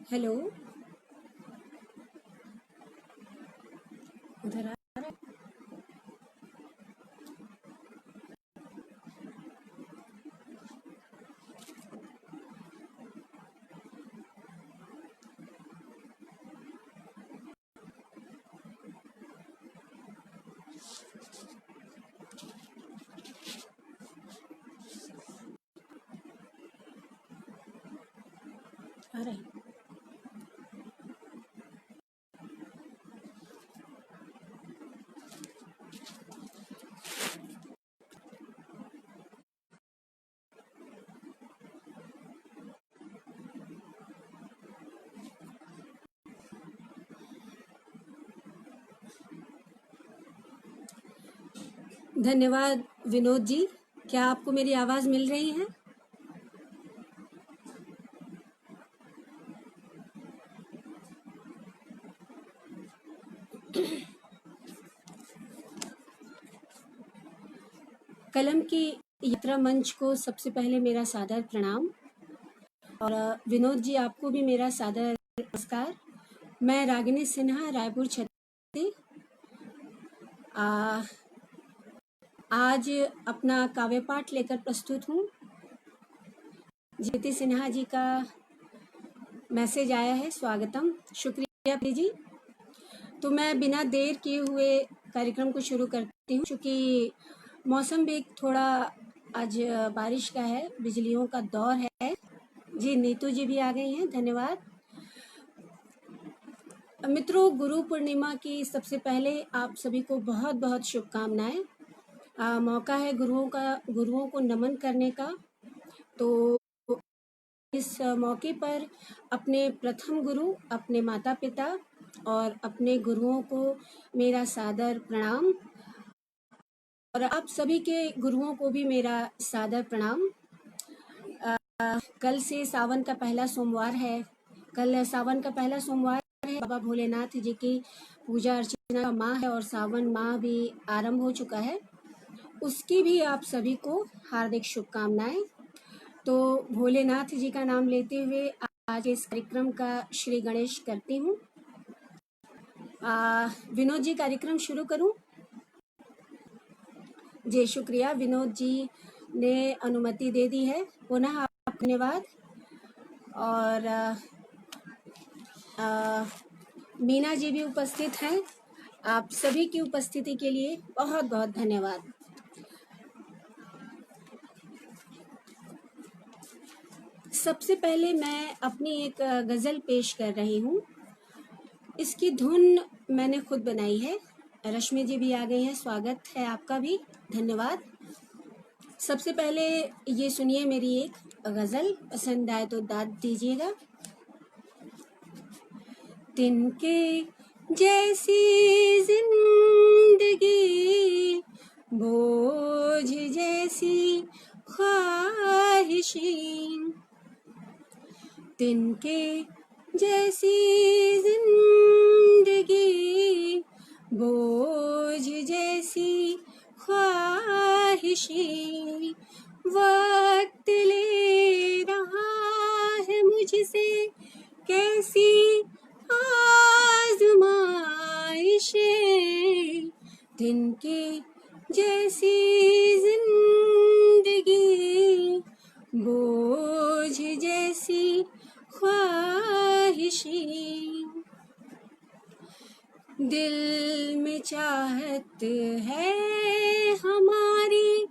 Hello. उधर आ रहा है? आ रहा है। धन्यवाद विनोद जी। क्या आपको मेरी आवाज़ मिल रही है? कलम की यात्रा मंच को सबसे पहले मेरा सादर प्रणाम। और विनोद जी, आपको भी मेरा सादर नमस्कार। मैं रागिनी सिन्हा, रायपुर छत्तीसगढ़। आज अपना काव्य पाठ लेकर प्रस्तुत हूँ। ज्योति सिन्हा जी का मैसेज आया है, स्वागतम। शुक्रिया प्रिय जी। तो मैं बिना देर किए हुए कार्यक्रम को शुरू करती हूँ। क्योंकि मौसम भी थोड़ा आज बारिश का है, बिजलियों का दौर है। जी, नीतू जी भी आ गई हैं, धन्यवाद। मित्रों, गुरु पूर्णिमा की सबसे पहले आप सभी को बहुत बहुत शुभकामनाएं। मौका है गुरुओं को नमन करने का। तो इस मौके पर अपने प्रथम गुरु, अपने माता पिता और अपने गुरुओं को मेरा सादर प्रणाम। और आप सभी के गुरुओं को भी मेरा सादर प्रणाम। कल से सावन का पहला सोमवार है। कल सावन का पहला सोमवार है। बाबा भोलेनाथ जी की पूजा अर्चना का माह है और सावन माह भी आरंभ हो चुका है। उसकी भी आप सभी को हार्दिक शुभकामनाएं। तो भोलेनाथ जी का नाम लेते हुए आज इस कार्यक्रम का श्री गणेश करती हूँ। विनोद जी, कार्यक्रम शुरू करूँ? जी, शुक्रिया। विनोद जी ने अनुमति दे दी है, पुनः आपका धन्यवाद। और मीना जी भी उपस्थित हैं। आप सभी की उपस्थिति के लिए बहुत बहुत धन्यवाद। सबसे पहले मैं अपनी एक गज़ल पेश कर रही हूँ। इसकी धुन मैंने खुद बनाई है। रश्मि जी भी आ गई हैं, स्वागत है आपका भी, धन्यवाद। सबसे पहले ये सुनिए मेरी एक गज़ल, पसंद आए तो दाद दीजिएगा। तिनके जैसी जिंदगी, बोझ जैसी ख्वाहिशें, तिनके जैसी जिंदगी, बोझ जैसी ख्वाहिशें, वक्त ले रहा है मुझसे कैसी आज़माइशें, तिनके जैसी जिंदगी, बोझ जैसी ख्वाहिशें। दिल में चाहत है हमारी,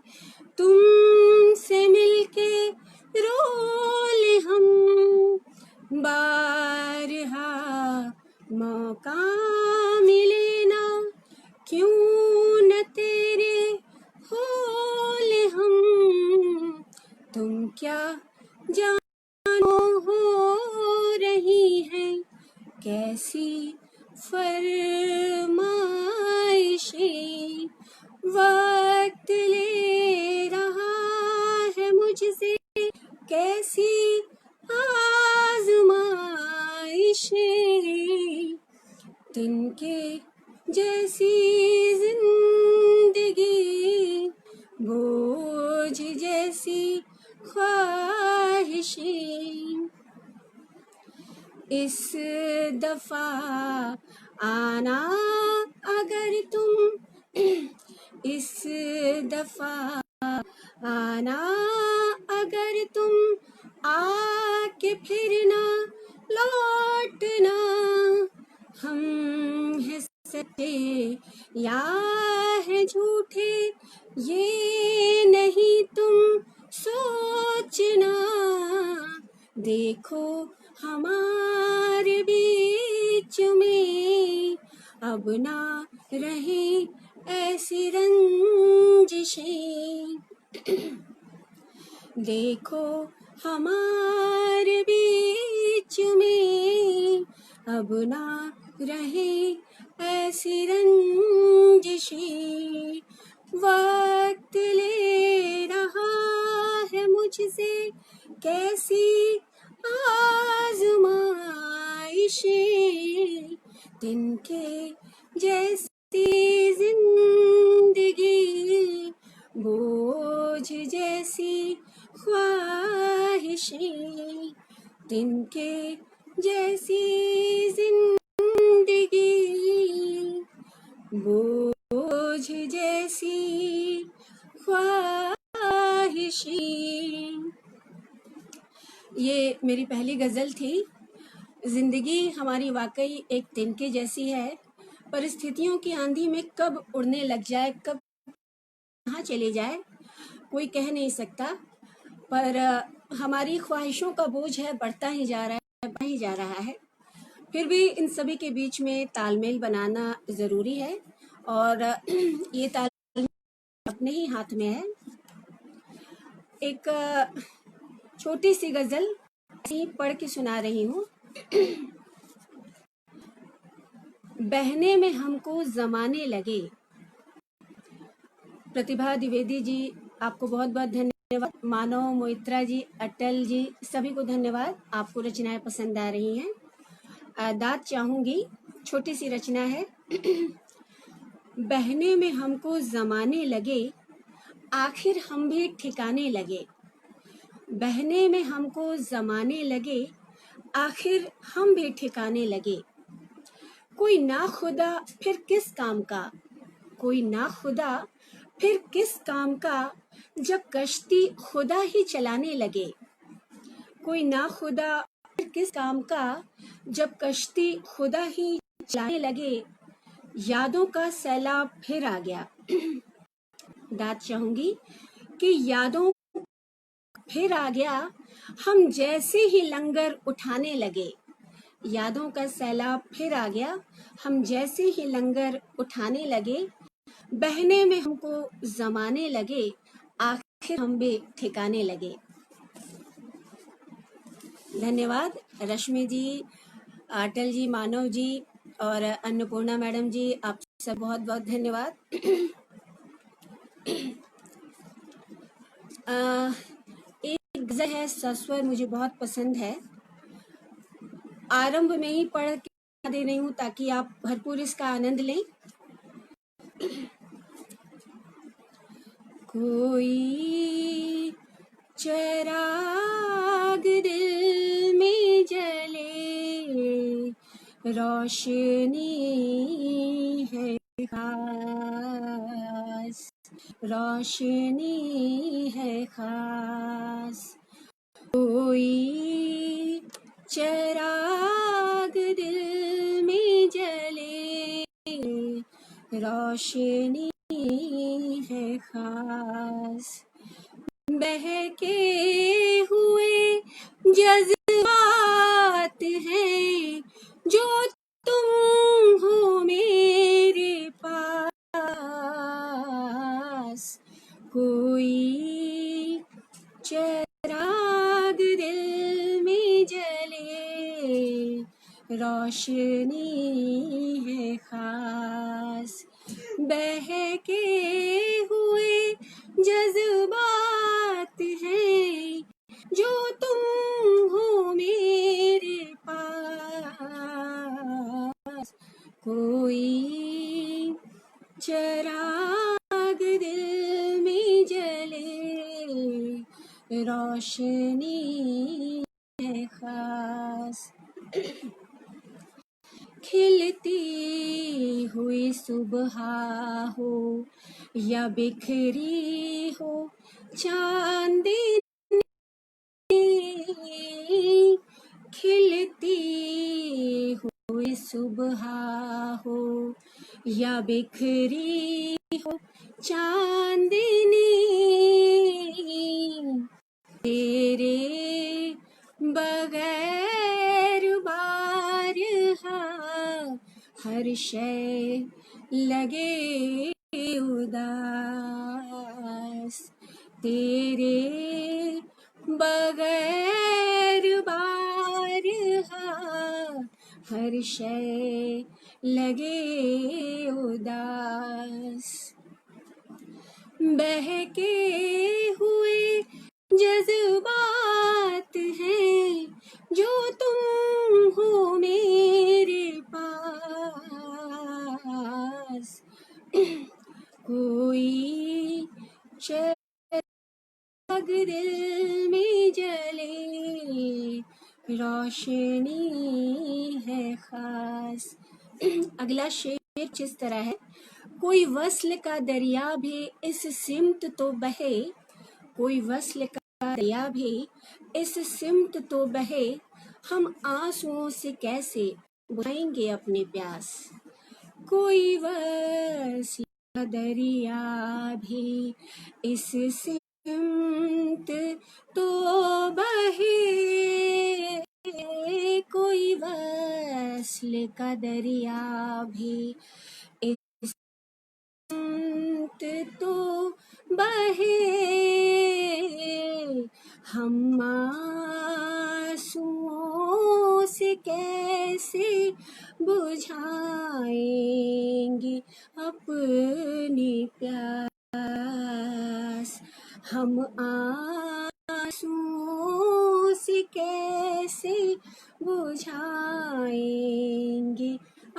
तुमसे मिलके रोल हम, बारहा मौका मिले ना, क्यों न तेरे होल हम। तुम क्या जानो हो रही हैं कैसी फरमाइशें, वक्त ले रहा है मुझसे कैसी आज़माइशें, तिनके जैसी जिंदगी, बोझ जैसी ख्वाहिशें। इस दफा आना अगर तुम, इस दफा आना अगर तुम, आके फिर ना लौटना। हम हैं सच्चे या है झूठे, ये नहीं तुम सोचना। देखो हमारे बीच में अब ना रहे ऐसी रंजिशें। देखो हमारे बीच में अब ना रहे ऐसी रंजिशें। वक्त ले रहा है मुझसे कैसी आजमाइशें। तिनके जैसी जिंदगी, बोझ जैसी ख्वाहिशें। तिनके जैसी जिंदगी, बोझ जैसी ख्वाहिशें। ये मेरी पहली गज़ल थी। ज़िंदगी हमारी वाकई एक तिनके जैसी है। परिस्थितियों की आंधी में कब उड़ने लग जाए, कब कहाँ चले जाए, कोई कह नहीं सकता। पर हमारी ख्वाहिशों का बोझ है, बढ़ता ही जा रहा है, बढ़ता ही जा रहा है। फिर भी इन सभी के बीच में तालमेल बनाना ज़रूरी है, और ये तालमेल अपने ही हाथ में है। एक छोटी सी गज़ल पढ़ के सुना रही हूँ। बहने में हमको ज़माने लगे। प्रतिभा द्विवेदी जी, आपको बहुत बहुत धन्यवाद। मानव मोइत्रा जी, अटल जी, सभी को धन्यवाद। आपको रचनाएं पसंद आ रही हैं। दाद चाहूँगी, छोटी सी रचना है। बहने में हमको ज़माने लगे, आखिर हम भी ठिकाने लगे। बहने में हमको ज़माने लगे, आखिर हम भी ठिकाने लगे। कोई ना खुदा फिर किस काम का, कोई ना खुदा फिर किस काम का, जब कश्ती खुदा ही चलाने लगे। कोई ना खुदा फिर किस काम का, जब कश्ती खुदा ही चलाने लगे। यादों का सैलाब फिर आ गया। दाद चाहूंगी कि यादों फिर आ गया, हम जैसे ही लंगर उठाने लगे। यादों का सैलाब फिर आ गया, हम जैसे ही लंगर उठाने लगे। बहने में हमको जमाने लगे, आखिर हम भी ठिकाने लगे। धन्यवाद रश्मि जी, अटल जी, मानव जी और अन्नपूर्णा मैडम जी, आप सब बहुत बहुत धन्यवाद। एक गज़ल है सस्वर, मुझे बहुत पसंद है। आरंभ में ही पढ़ के दे रही हूँ ताकि आप भरपूर इसका आनंद लें। कोई चिराग दिल में जले, रोशनी है खास, रोशनी है खास। कोई चिराग दिल में जले, रोशनी है खास। बहके हुए जज्बात हैं जो तुम हो मेरे पास। कोई चिराग दिल में जले, रोशनी है खास। बहके हुए जज्बात हैं जो तुम हो मेरे पास। कोई चिराग दिल में जले, रोशनी है खास। खिलती हुई सुबह हो या बिखरी हो चांदनी, खिलती हुई सुबह हो या बिखरी हो चांदनी, तेरे बगैर बारहा हर शय लगे उदास, तेरे बगैर बारहा हर शय लगे उदास। बहके हुए जज्बात हैं जो तुम हो मेरे पास, कोई चिराग दिल में जले रोशनी है खास। अगला शेर कुछ इस तरह है, कोई वस्ल का दरिया भी इस सिमत तो बहे, कोई वस्ल का दरिया भी इस सिमत तो बहे, हम आंसुओं से कैसे बुझाएंगे अपने प्यास, कोई वस्ल का दरिया भी इस सिमत तो बहे, कोई वस्ल का दरिया भी इस सिमत तो बहे, हम आंसुओं से कैसे बुझाएंगे अपनी प्यास, हम आंसुओं से कैसे बुझाएंगे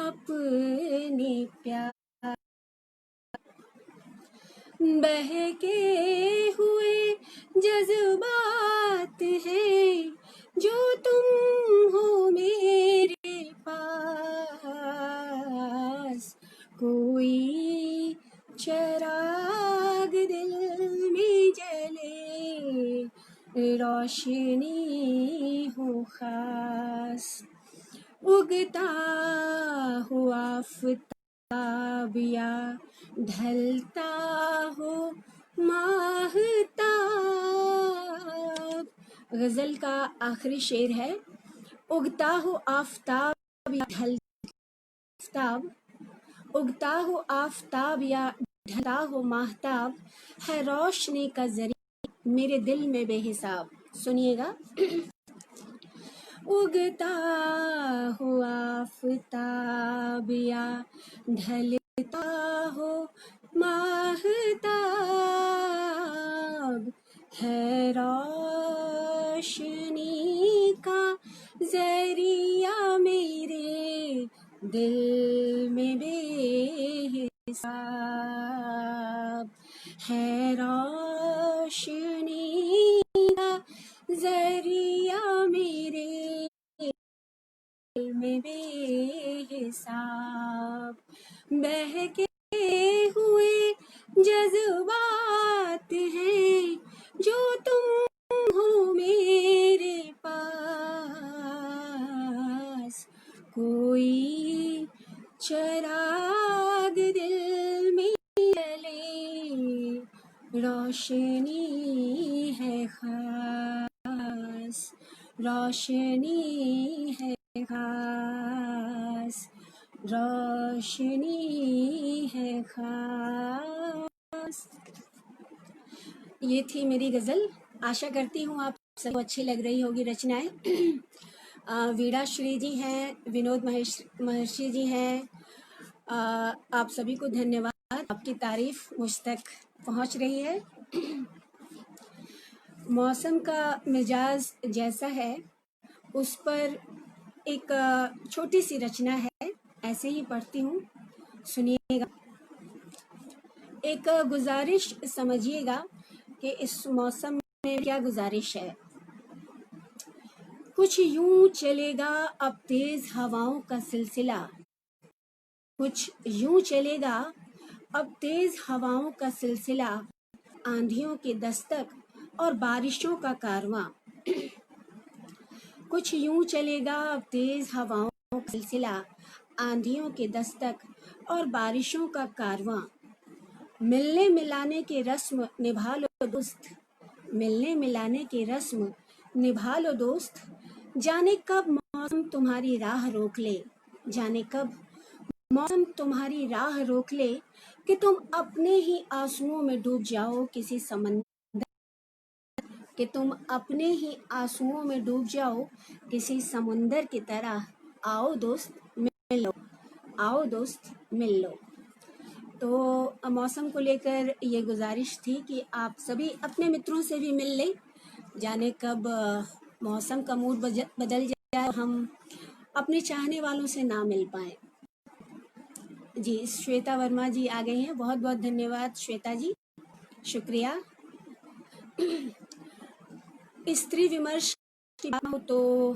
अपनी प्यास। बहके हुए जज्बात हैं जो तुम हो मेरे पास, कोई चिराग दिल में जले रोशनी हो खास, उगता हुआ आफताब या ढलता हो माहताब। गजल का आखिरी शेर है, उगता हो आफताब या ढलता, उगता हो आफताब या ढलता हो माहताब, है रोशनी का जरिया मेरे दिल में बेहिसाब। सुनिएगा, उगता हुआ आफताब या ढलता हो माहताब, है रोशनी का जरिया मेरे दिल में बेहिसाब, है रोशनी का जरिया मेरे दिल में बेहिसाब। बहके हुए जज्बात हैं जो तुम हो मेरे पास, कोई चिराग दिल में जले रोशनी है खास, रोशनी है खास, रोशनी है खास। ये थी मेरी गज़ल। आशा करती हूँ आप सबको अच्छी लग रही होगी रचनाएं। वीणा श्री जी हैं, विनोद महर्षि जी हैं, आप सभी को धन्यवाद। आपकी तारीफ मुझ तक पहुँच रही है। मौसम का मिजाज जैसा है उस पर एक छोटी सी रचना है, ऐसे ही पढ़ती हूँ, सुनिएगा। एक गुजारिश समझिएगा कि इस मौसम में क्या गुजारिश है। कुछ यूं चलेगा अब तेज हवाओं का सिलसिला, कुछ यूं चलेगा अब तेज हवाओं का सिलसिला, आंधियों के दस्तक और बारिशों का कारवां। कुछ यूं चलेगा अब तेज हवाओं का सिलसिला, आंधियों के दस्तक और बारिशों का कारवां। मिलने मिलाने के रस्म निभा लो दोस्त, मिलने मिलाने के रस्म निभा लो दोस्त, जाने कब मौसम तुम्हारी राह रोक ले, जाने कब मौसम तुम्हारी राह रोक ले, कि तुम अपने ही आंसुओं में डूब जाओ किसी समंदर, कि तुम अपने ही आंसुओं में डूब जाओ किसी समुंदर की तरह। आओ दोस्त मिल लो, आओ दोस्त मिल लो। तो मौसम को लेकर ये गुजारिश थी कि आप सभी अपने मित्रों से भी मिल लें, जाने कब मौसम का मूड बदल जाए, हम अपने चाहने वालों से ना मिल पाए। जी, श्वेता वर्मा जी आ गई हैं, बहुत बहुत धन्यवाद श्वेता जी, शुक्रिया। स्त्री विमर्श की बात हो तो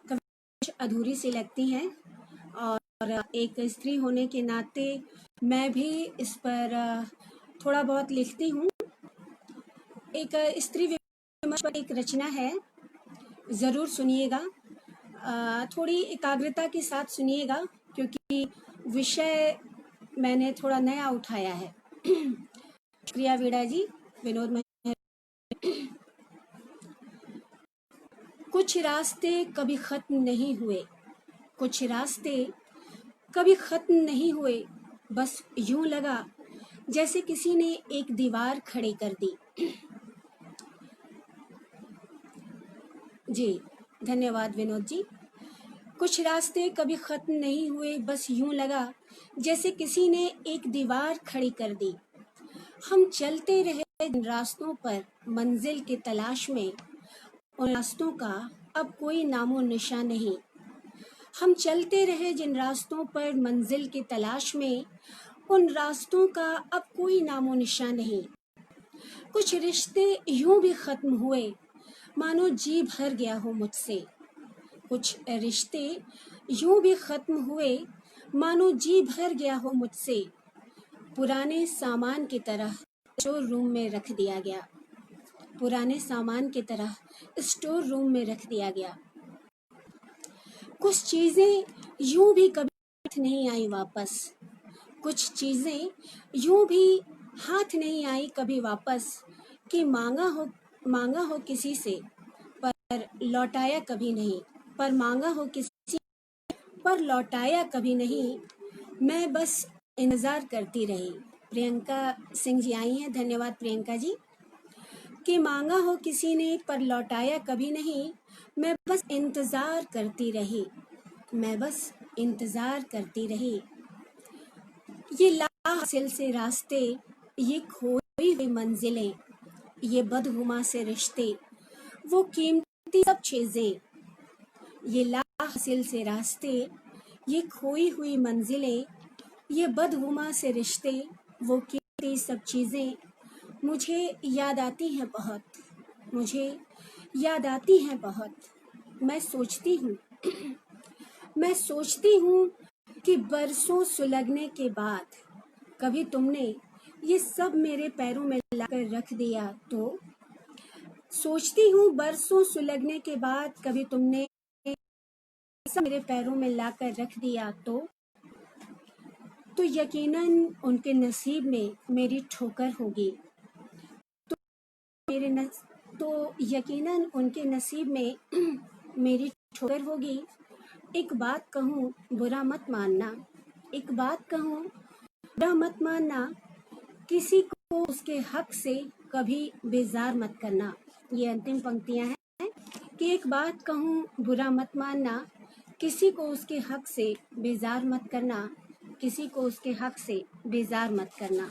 कभी अधूरी सी लगती हैं, और एक स्त्री होने के नाते मैं भी इस पर थोड़ा बहुत लिखती हूँ। एक स्त्री विमर्श पर एक रचना है, ज़रूर सुनिएगा, थोड़ी एकाग्रता के साथ सुनिएगा क्योंकि विषय मैंने थोड़ा नया उठाया है। शुक्रिया वीणा जी, विनोद। कुछ रास्ते कभी खत्म नहीं हुए, कुछ रास्ते कभी खत्म नहीं हुए, बस यूं लगा जैसे किसी ने एक दीवार खड़ी कर दी। जी, धन्यवाद विनोद जी। कुछ रास्ते कभी खत्म नहीं हुए, बस यूं लगा जैसे किसी ने एक दीवार खड़ी कर दी। हम चलते रहे जिन रास्तों पर मंजिल की तलाश में, उन रास्तों का अब कोई नामो निशान नहीं। हम चलते रहे जिन रास्तों पर मंजिल की तलाश में, उन रास्तों का अब कोई नामो निशान नहीं। कुछ रिश्ते यूं भी खत्म हुए मानो जी भर गया हो मुझसे, कुछ रिश्ते यूं भी खत्म हुए मानो जी भर गया हो मुझसे, पुराने सामान की तरह स्टोर रूम में रख दिया गया, पुराने सामान की तरह स्टोर रूम में रख दिया गया। कुछ चीज़ें यूं भी कभी हाथ नहीं आई वापस, कुछ चीज़ें यूं भी हाथ नहीं आई कभी वापस, कि मांगा हो किसी से पर लौटाया कभी नहीं, पर मांगा हो किसी पर लौटाया कभी नहीं, मैं बस इंतज़ार करती रही। प्रियंका सिंह जी आई हैं, धन्यवाद प्रियंका जी। कि मांगा हो किसी ने पर लौटाया कभी नहीं, मैं बस इंतज़ार करती रही, मैं बस इंतज़ार करती रही। ये लाहासिल से रास्ते, ये खोई हुई मंजिलें, ये बदगुमा से रिश्ते, वो कीमती सब चीज़ें, ये लाहासिल से रास्ते, ये खोई हुई मंजिलें, ये बदगुमा से रिश्ते, वो कीमती सब चीज़ें, मुझे याद आती हैं बहुत, मुझे याद आती हैं बहुत। मैं सोचती हूँ मैं सोचती हूँ कि बरसों सुलगने के बाद कभी तुमने ये सब मेरे पैरों में लाकर रख दिया तो, सोचती हूँ बरसों सुलगने के बाद कभी तुमने सब मेरे पैरों में लाकर रख दिया तो यकीनन उनके नसीब में मेरी ठोकर होगी, तो यकीनन उनके नसीब में मेरी ठोकर होगी। एक बात कहूँ बुरा मत मानना, एक बात कहूँ बुरा मत मानना, किसी को उसके हक से कभी बेजार मत करना। ये अंतिम पंक्तियाँ हैं कि एक बात कहूँ बुरा मत मानना, किसी को उसके हक से बेजार मत करना, किसी को उसके हक से बेजार मत करना।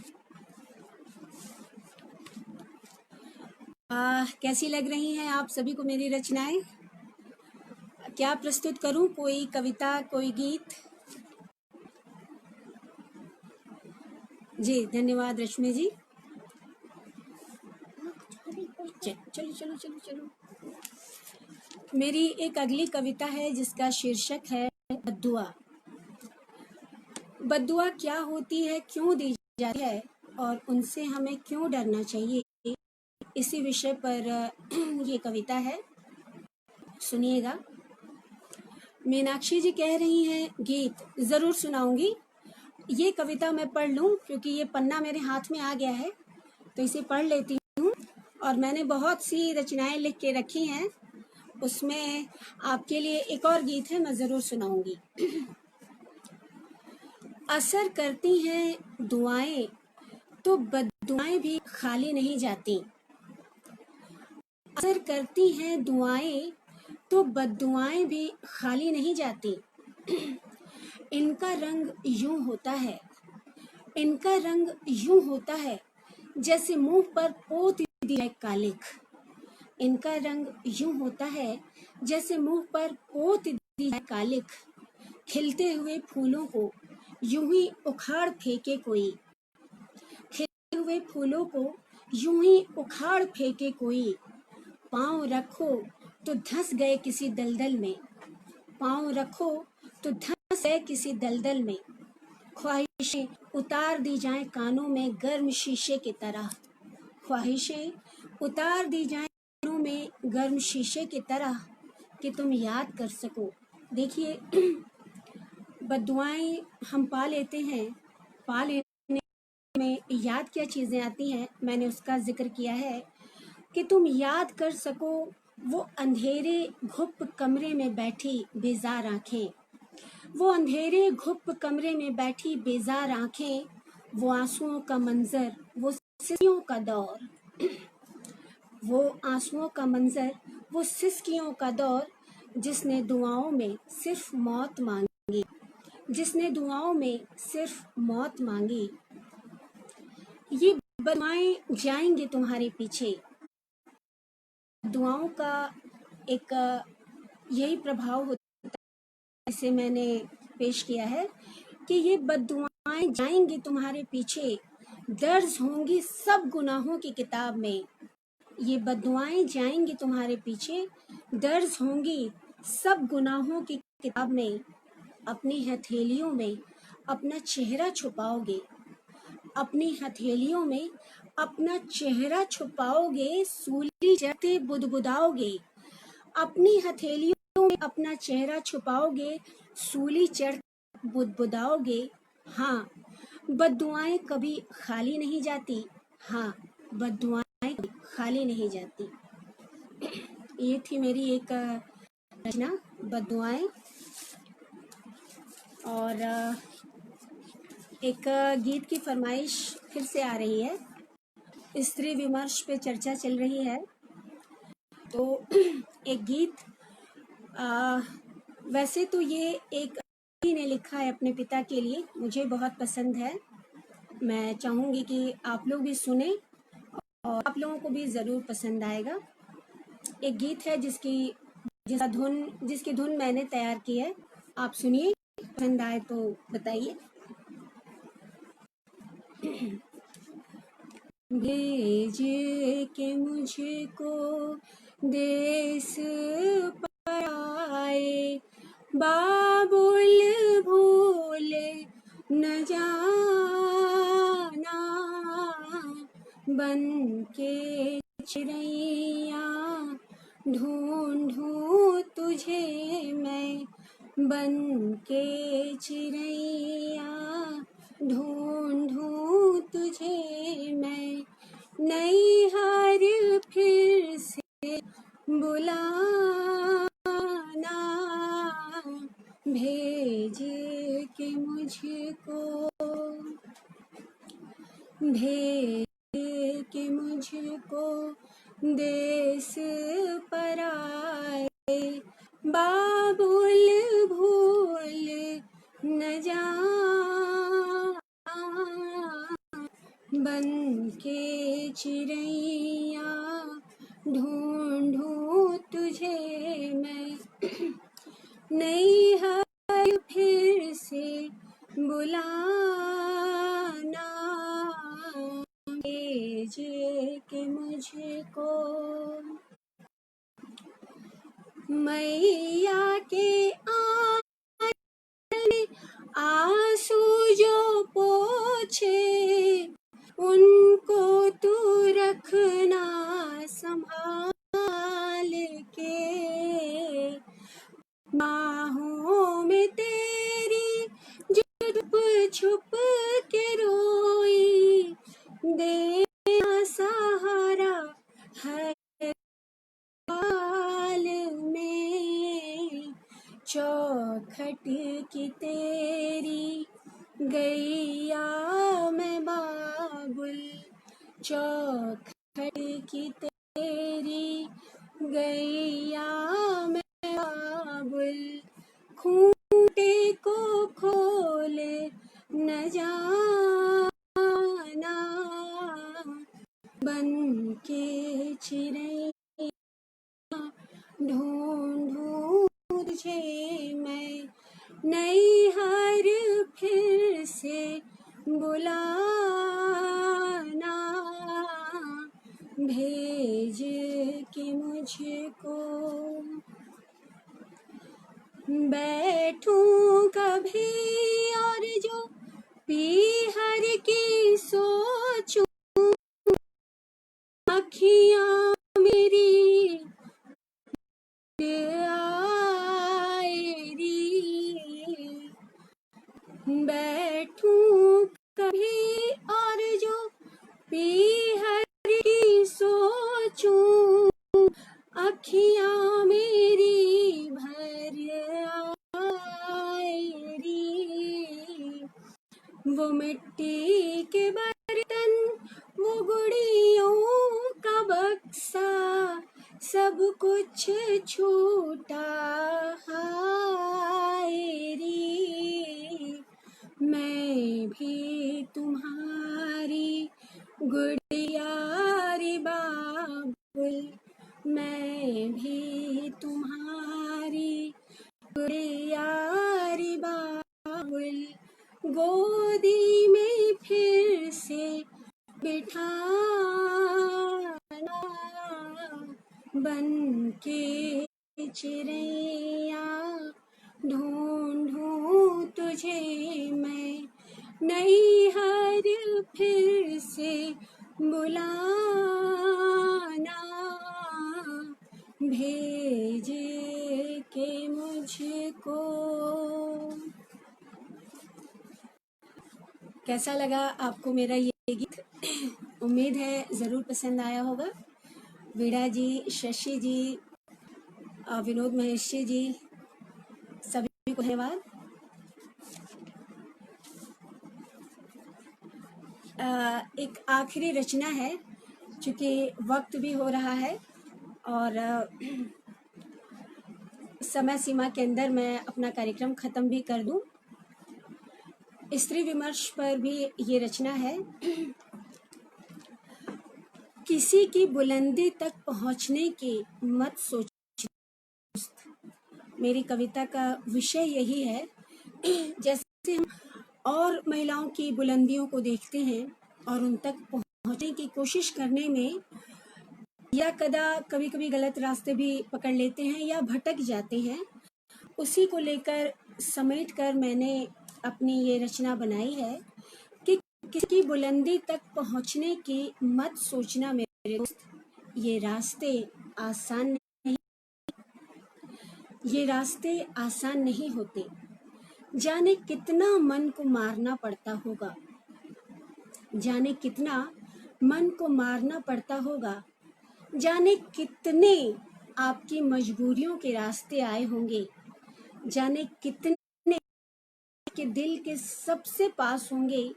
कैसी लग रही हैं आप सभी को मेरी रचनाएं? क्या प्रस्तुत करूं, कोई कविता, कोई गीत? जी धन्यवाद रश्मि जी। चलो चलो चलो चलो। मेरी एक अगली कविता है जिसका शीर्षक है बद्दुआ। बद्दुआ क्या होती है, क्यों दी जाती है और उनसे हमें क्यों डरना चाहिए, इसी विषय पर ये कविता है, सुनिएगा। मीनाक्षी जी कह रही हैं गीत ज़रूर सुनाऊंगी। ये कविता मैं पढ़ लूं क्योंकि ये पन्ना मेरे हाथ में आ गया है, तो इसे पढ़ लेती हूँ। और मैंने बहुत सी रचनाएं लिख के रखी हैं, उसमें आपके लिए एक और गीत है, मैं ज़रूर सुनाऊंगी। असर करती हैं दुआएं तो बद्दुआएं भी खाली नहीं जाती। असर करती हैं दुआएं तो बद्दुआएं भी खाली नहीं जाती। इनका रंग यूं होता है, इनका रंग यूं होता है जैसे मुंह पर पोत दी है कालिख। इनका रंग यूं होता है जैसे मुंह पर पोत दी है कालिख। खिलते हुए फूलों को यूं ही उखाड़ फेंके कोई। खिलते हुए फूलों को यूं ही उखाड़ फेंके कोई। पाँव रखो तो धंस गए किसी दलदल में। पाँव रखो तो धंस गए किसी दलदल में। ख्वाहिशें उतार दी जाएं कानों में गर्म शीशे की तरह। ख्वाहिशें उतार दी जाएं कानों में गर्म शीशे की तरह कि तुम याद कर सको। देखिए, बद्दुआएं हम पा लेते हैं, पा लेने में याद क्या चीज़ें आती हैं, मैंने उसका जिक्र किया है कि तुम याद कर सको वो अंधेरे घुप कमरे में बैठी बेजार आंखें। वो अंधेरे घुप कमरे में बैठी बेजार आंखें, वो आंसुओं का मंजर, वो सिसकियों का दौर। वो आंसुओं का मंजर, वो सिसकियों का दौर, जिसने दुआओं में सिर्फ मौत मांगी। जिसने दुआओं में सिर्फ मौत मांगी। ये बद्दुआएं जाएंगे तुम्हारे पीछे। दुआओं का एक यही प्रभाव होता है, जिसे मैंने पेश किया है कि ये बद्दुआएं जाएंगी तुम्हारे पीछे, दर्ज होंगी सब गुनाहों की किताब में। ये बद्दुआएं जाएंगी तुम्हारे पीछे, दर्ज होंगी सब गुनाहों की किताब में। अपनी हथेलियों में अपना चेहरा छुपाओगे। अपनी हथेलियों में अपना चेहरा छुपाओगे, सूली चढ़ते बुदबुदाओगे। अपनी हथेलियों में अपना चेहरा छुपाओगे, सूली चढ़ बुदबुदाओगे। हाँ, बद्दुआएं कभी खाली नहीं जाती। हाँ, बद्दुआएं कभी खाली नहीं जाती। ये थी मेरी एक रचना, बद्दुआएं। और एक गीत की फरमाइश फिर से आ रही है। स्त्री विमर्श पे चर्चा चल रही है, तो एक गीत, वैसे तो ये एक ने लिखा है अपने पिता के लिए, मुझे बहुत पसंद है। मैं चाहूँगी कि आप लोग भी सुने और आप लोगों को भी ज़रूर पसंद आएगा। एक गीत है जिसकी धुन मैंने तैयार की है, आप सुनिए, पसंद आए तो बताइए। भेज के मुझको देश पर आए, बाबुल भूल न जाना। बन के चिड़ैया ढूंढूं तुझे मैं। बन के चिड़ैया ढूंढूं तुझे मैं। नैहर फिर से बुलाना। भेज के मुझको, भेज के मुझको देश पर आए, बाबुल भूल न जाना। बन के चिड़ैया ढूंढूं तुझे मैं। नैहर फिर से बुलाना। भेज के मुझको, मैया के आंसू जो पोछे उनको तू रखना संभाल के। बाहों में तेरी जो छुप छुप के रोई देना सहारा है हाल में। चौखट की तेरी गैया मैं बाबुल, चौखट की तेरी गैया मैं बाबुल, खूंटे को खोल न जाना बन के चिड़ैया ढूंढूं तुझे मैं नैहर फिर से बुलाना भेज के मुझको। बैठूं कभी और जो पीहर की सोचूं अखियां मेरी आएरी। बैठूं कभी और जो पीहर की सोचूं अखियां मेरी भर आएरी। वो मिट्टी के बर्तन वो गुड़ियों का बक्सा सब कुछ छूटा हाय री। मैं भी तुम्हारी गुड़िया रे बाबुल, मैं भी तुम्हारी गुड़िया रे बाबुल, गोदी में फिर से बिठाना बन के चिड़ैया ढूंढूं तुझे मैं नैहर फिर से बुलाना भेज के मुझको। कैसा लगा आपको मेरा ये गीत? उम्मीद है ज़रूर पसंद आया होगा। वीणा जी, शशि जी, विनोद महेशी जी, सभी को धन्यवाद। एक आखिरी रचना है, चूँकि वक्त भी हो रहा है और समय सीमा के अंदर मैं अपना कार्यक्रम ख़त्म भी कर दूं। स्त्री विमर्श पर भी ये रचना है। किसी की बुलंदी तक पहुंचने की मत सोच। मेरी कविता का विषय यही है। जैसे हम और महिलाओं की बुलंदियों को देखते हैं और उन तक पहुंचने की कोशिश करने में या कभी कभी गलत रास्ते भी पकड़ लेते हैं या भटक जाते हैं, उसी को लेकर समेट कर मैंने अपनी ये रचना बनाई है कि किसी की बुलंदी तक पहुंचने की मत सोचना मेरे दोस्त, ये रास्ते आसान नहीं, ये रास्ते आसान नहीं होते। जाने कितना मन को मारना पड़ता होगा, जाने कितना मन को मारना पड़ता होगा, जाने कितने आपकी मजबूरियों के रास्ते आए होंगे, जाने कितने के दिल के सबसे पास होंगे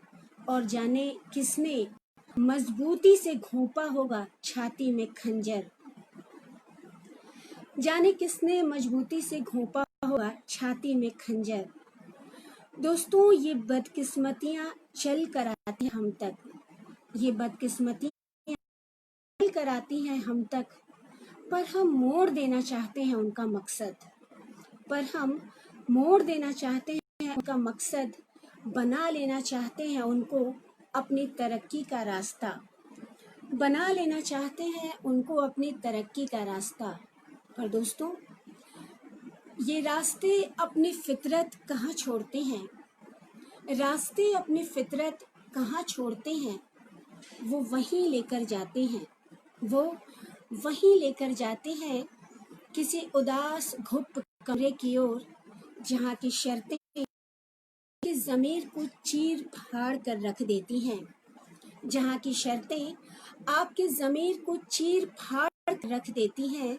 और जाने किसने मजबूती से घोंपा होगा छाती में खंजर, जाने किसने मजबूती से घोंपा होगा छाती में खंजर। दोस्तों, ये बदकिस्मतियां चल कर आती हैं हम तक, ये बदकिस्मतियां चल कर आती हैं हम तक, पर हम मोड़ देना चाहते हैं उनका मकसद, पर हम मोड़ देना चाहते हैं उनका मकसद, बना लेना चाहते हैं उनको अपनी तरक्की का रास्ता, बना लेना चाहते हैं उनको अपनी तरक्की का रास्ता। पर दोस्तों, ये रास्ते अपनी फितरत कहाँ छोड़ते हैं, रास्ते अपनी फितरत कहाँ छोड़ते हैं, वो वहीं लेकर जाते हैं, वो वहीं लेकर जाते हैं, किसी उदास घुप कमरे की ओर, जहाँ की शर्तें की ज़मीर को चीर फाड़ कर रख देती हैं, जहाँ की शर्तें आपके ज़मीर को चीर फाड़ कर रख देती हैं।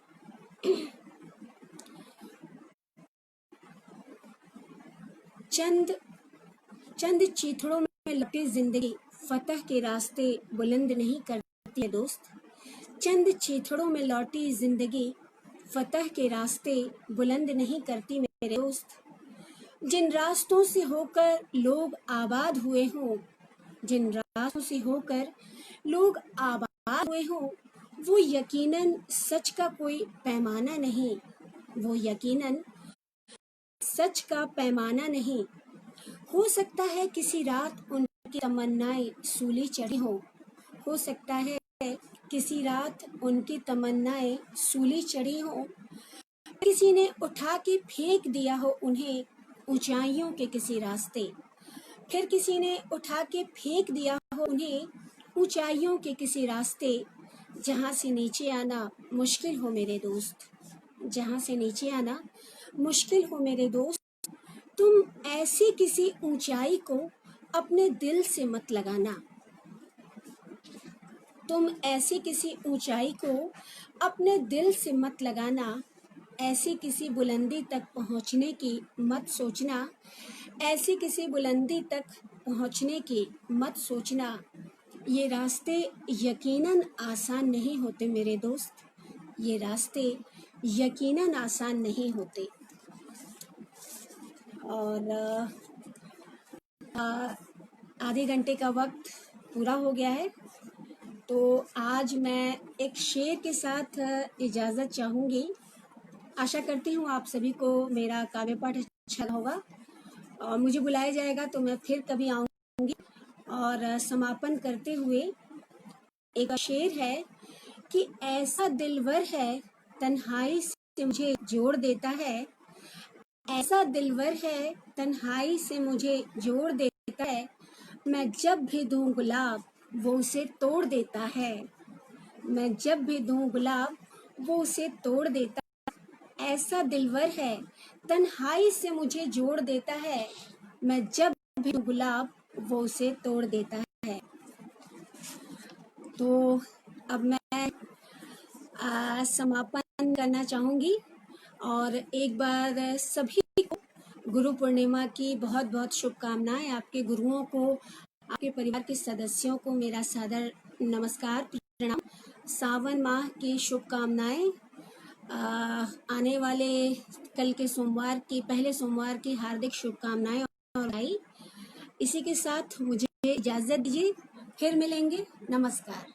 चंद चंद चीथड़ों में लपटी जिंदगी फतह के रास्ते बुलंद नहीं करती है दोस्त, चंद चीथड़ों में लौटी जिंदगी फतह के रास्ते बुलंद नहीं करती मेरे दोस्त। जिन रास्तों से होकर लोग आबाद हुए हों, जिन रास्तों से होकर लोग आबाद हुए हों, वो यकीनन सच का कोई पैमाना नहीं, वो यकीनन सच का पैमाना नहीं। हो सकता है किसी रात उनकी तमन्नाएं सूली चढ़ी हो सकता है किसी रात उनकी तमन्नाएं सूली चढ़ी हो, किसी ने उठा के फेंक दिया हो उन्हें ऊंचाइयों के किसी रास्ते, फिर किसी ने उठा के फेंक दिया हो उन्हें ऊंचाइयों के किसी रास्ते, जहाँ से नीचे आना मुश्किल हो मेरे दोस्त, जहाँ से नीचे आना मुश्किल हो मेरे दोस्त। तुम ऐसी किसी ऊंचाई को अपने दिल से मत लगाना, तुम ऐसी किसी ऊंचाई को अपने दिल से मत लगाना, ऐसी किसी बुलंदी तक पहुंचने की मत सोचना, ऐसी किसी बुलंदी तक पहुंचने की मत सोचना। ये रास्ते यकीनन आसान नहीं होते मेरे दोस्त, ये रास्ते यकीनन आसान नहीं होते। और आधे घंटे का वक्त पूरा हो गया है, तो आज मैं एक शेर के साथ इजाज़त चाहूँगी। आशा करती हूँ आप सभी को मेरा काव्य पाठ अच्छा होगा और मुझे बुलाया जाएगा तो मैं फिर कभी आऊँगी। और समापन करते हुए एक शेर है कि ऐसा दिलवर है तन्हाई से मुझे जोड़ देता है, ऐसा दिलवर है तन्हाई से मुझे जोड़ देता है, मैं जब भी दूं गुलाब वो उसे तोड़ देता है, मैं जब भी दूं गुलाब वो उसे तोड़ देता है, ऐसा दिलवर है तन्हाई से मुझे जोड़ देता है, मैं जब भी दूं गुलाब वो उसे तोड़ देता है। तो अब मैं समापन करना चाहूँगी और एक बार सभी को गुरु पूर्णिमा की बहुत बहुत शुभकामनाएं। आपके गुरुओं को, आपके परिवार के सदस्यों को मेरा सादर नमस्कार, प्रणाम। सावन माह की शुभकामनाएं। आने वाले कल के सोमवार की, पहले सोमवार की हार्दिक शुभकामनाएं और भाई। इसी के साथ मुझे इजाज़त दीजिए, फिर मिलेंगे। नमस्कार।